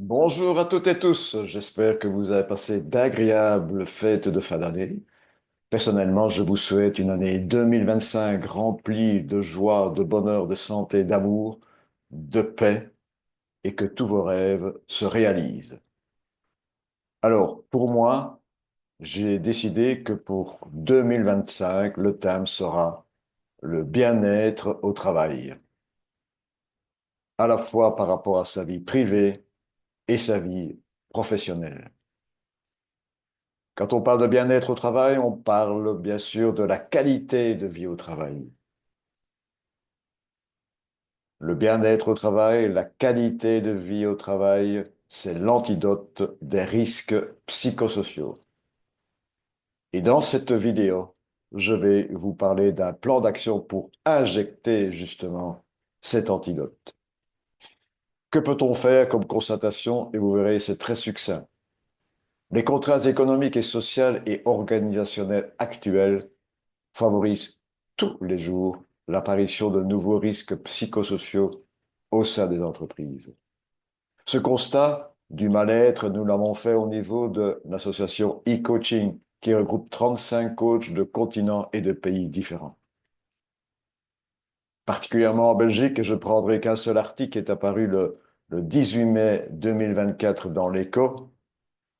Bonjour à toutes et tous, j'espère que vous avez passé d'agréables fêtes de fin d'année. Personnellement, je vous souhaite une année 2025 remplie de joie, de bonheur, de santé, d'amour, de paix et que tous vos rêves se réalisent. Alors, pour moi, j'ai décidé que pour 2025, le thème sera le bien-être au travail, à la fois par rapport à sa vie privée et sa vie professionnelle. Quand on parle de bien-être au travail, on parle bien sûr de la qualité de vie au travail. Le bien-être au travail, la qualité de vie au travail, c'est l'antidote des risques psychosociaux. Et dans cette vidéo, je vais vous parler d'un plan d'action pour injecter justement cet antidote. Que peut-on faire comme constatation? Et vous verrez, c'est très succinct. Les contraintes économiques et sociales et organisationnelles actuelles favorise tous les jours l'apparition de nouveaux risques psychosociaux au sein des entreprises. Ce constat du mal-être, nous l'avons fait au niveau de l'association e-coaching, qui regroupe 35 coachs de continents et de pays différents. Particulièrement en Belgique, je prendrai qu'un seul article qui est apparu le 18 mai 2024 dans l'Echo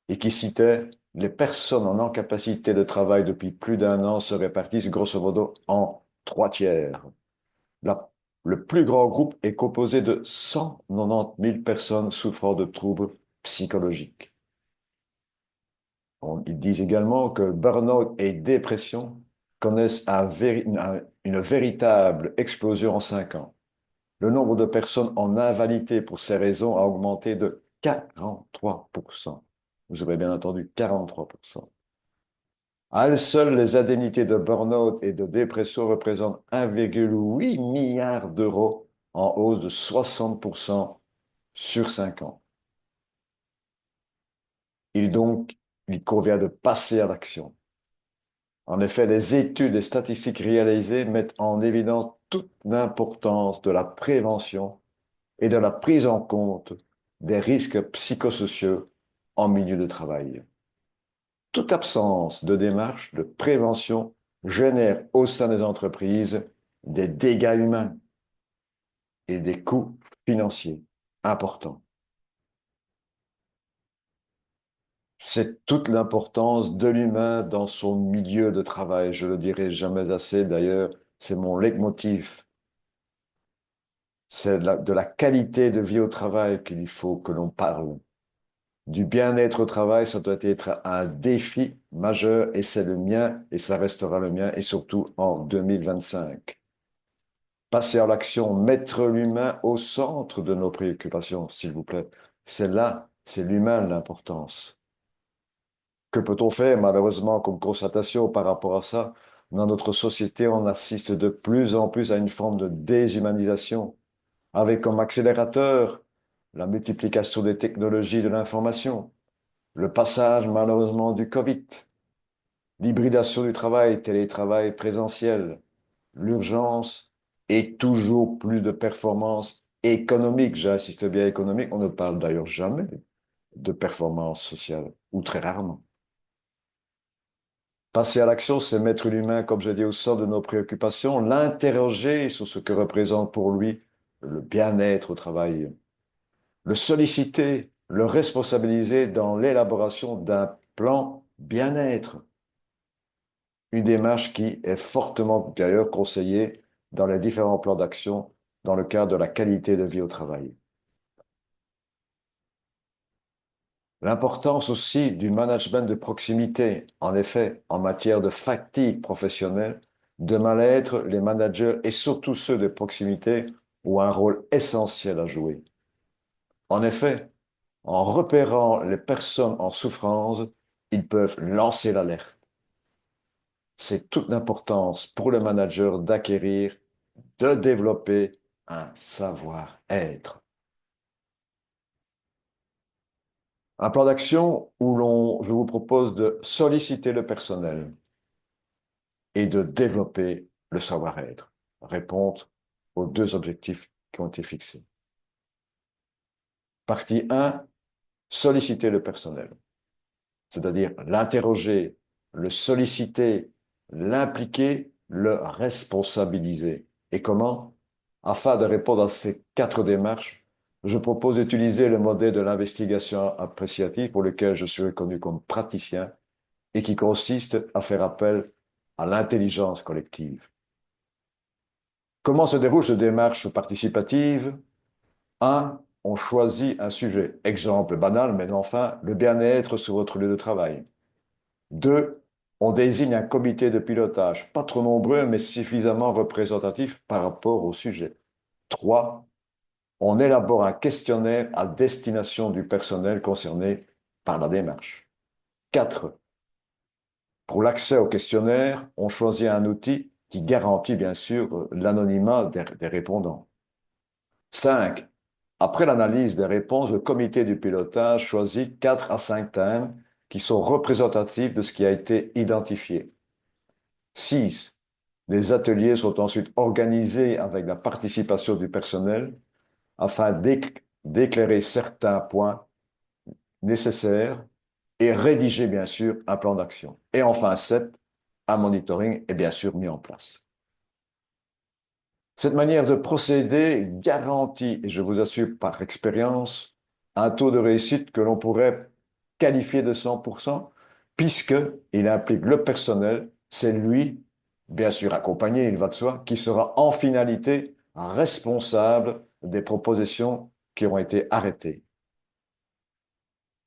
et qui citait les personnes en incapacité de travail depuis plus d'un an se répartissent grosso modo en trois tiers. La- le plus grand groupe est composé de 190 000 personnes souffrant de troubles psychologiques. Ils disent également que burn-out et dépression connaissent une véritable explosion en 5 ans. Le nombre de personnes en invalidité pour ces raisons a augmenté de 43%. Vous aurez bien entendu 43%. À elles seules, les indemnités de burn-out et de dépression représentent 1,8 milliard d'euros en hausse de 60% sur 5 ans. Donc, il convient de passer à l'action. En effet, les études et statistiques réalisées mettent en évidence toute l'importance de la prévention et de la prise en compte des risques psychosociaux en milieu de travail. Toute absence de démarche de prévention génère au sein des entreprises des dégâts humains et des coûts financiers importants. C'est toute l'importance de l'humain dans son milieu de travail. Je le dirai jamais assez, d'ailleurs, c'est mon leitmotiv. C'est de la qualité de vie au travail qu'il faut que l'on parle. Du bien-être au travail, ça doit être un défi majeur et c'est le mien et ça restera le mien et surtout en 2025. Passer à l'action, mettre l'humain au centre de nos préoccupations, s'il vous plaît. C'est là, c'est l'humain l'importance. Que peut-on faire, malheureusement, comme constatation par rapport à ça? Dans notre société, on assiste de plus en plus à une forme de déshumanisation, avec comme accélérateur la multiplication des technologies de l'information, le passage, malheureusement, du Covid, l'hybridation du travail, télétravail présentiel, l'urgence et toujours plus de performances économiques. J'insiste bien économique. On ne parle d'ailleurs jamais de performance sociale, ou très rarement. Passer à l'action, c'est mettre l'humain, comme je dis, au centre de nos préoccupations, l'interroger sur ce que représente pour lui le bien-être au travail, le solliciter, le responsabiliser dans l'élaboration d'un plan bien-être. Une démarche qui est fortement d'ailleurs conseillée dans les différents plans d'action dans le cadre de la qualité de vie au travail. L'importance aussi du management de proximité. En effet, en matière de fatigue professionnelle, de mal-être, les managers et surtout ceux de proximité ont un rôle essentiel à jouer. En effet, en repérant les personnes en souffrance, ils peuvent lancer l'alerte. C'est toute l'importance pour le manager d'acquérir, de développer un savoir-être. Un plan d'action où je vous propose de solliciter le personnel et de développer le savoir-être. Répondre aux deux objectifs qui ont été fixés. Partie 1, solliciter le personnel, c'est-à-dire l'interroger, le solliciter, l'impliquer, le responsabiliser. Et comment? Afin de répondre à ces quatre démarches, je propose d'utiliser le modèle de l'investigation appréciative pour lequel je suis reconnu comme praticien et qui consiste à faire appel à l'intelligence collective. Comment se déroule cette démarche participative? 1. On choisit un sujet. Exemple banal, mais enfin, le bien-être sur votre lieu de travail. 2. On désigne un comité de pilotage, pas trop nombreux, mais suffisamment représentatif par rapport au sujet. 3. On élabore un questionnaire à destination du personnel concerné par la démarche. 4. Pour l'accès au questionnaire, on choisit un outil qui garantit bien sûr l'anonymat des répondants. 5. Après l'analyse des réponses, le comité du pilotage choisit 4 à 5 thèmes qui sont représentatifs de ce qui a été identifié. 6. Les ateliers sont ensuite organisés avec la participation du personnel afin d'éclairer certains points nécessaires et rédiger bien sûr un plan d'action. Et enfin 7. Un monitoring est bien sûr mis en place. Cette manière de procéder garantit, et je vous assure par expérience, un taux de réussite que l'on pourrait qualifier de 100%, puisqu'il implique le personnel, c'est lui, bien sûr accompagné, il va de soi, qui sera en finalité responsable des propositions qui ont été arrêtées.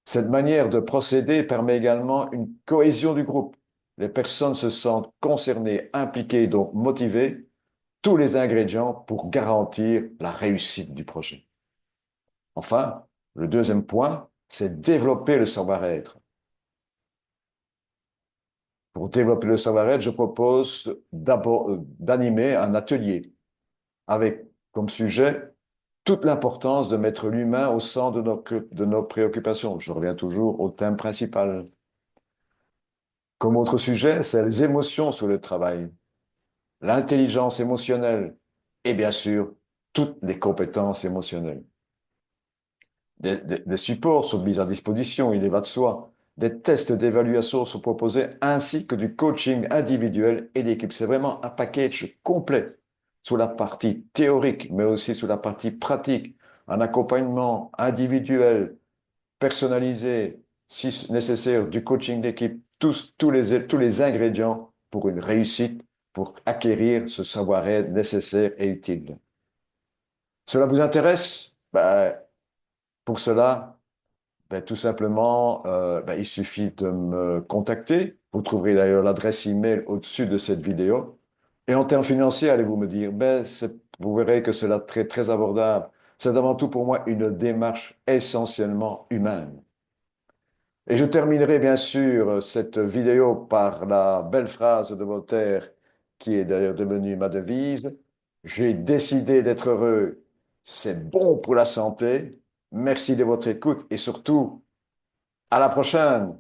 Cette manière de procéder permet également une cohésion du groupe. Les personnes se sentent concernées, impliquées, donc motivées, tous les ingrédients pour garantir la réussite du projet. Enfin, le deuxième point, c'est développer le savoir-être. Pour développer le savoir-être, je propose d'abord d'animer un atelier avec comme sujet toute l'importance de mettre l'humain au centre de nos préoccupations. Je reviens toujours au thème principal. Comme autre sujet, c'est les émotions sur le travail, l'intelligence émotionnelle et bien sûr toutes les compétences émotionnelles. Des supports sont mis à disposition, il va de soi. Des tests d'évaluation sont proposés ainsi que du coaching individuel et d'équipe. C'est vraiment un package complet sur la partie théorique, mais aussi sur la partie pratique. Un accompagnement individuel, personnalisé, si nécessaire, du coaching d'équipe, tous les ingrédients pour une réussite, pour acquérir ce savoir-être nécessaire et utile. Cela vous intéresse? Ben, pour cela, ben, tout simplement, ben, il suffit de me contacter. Vous trouverez d'ailleurs l'adresse email au-dessus de cette vidéo. Et en termes financiers, allez-vous me dire, ben, vous verrez que cela est très, très abordable. C'est avant tout pour moi une démarche essentiellement humaine. Et je terminerai bien sûr cette vidéo par la belle phrase de Voltaire, qui est d'ailleurs devenue ma devise. J'ai décidé d'être heureux. C'est bon pour la santé. Merci de votre écoute et surtout, à la prochaine!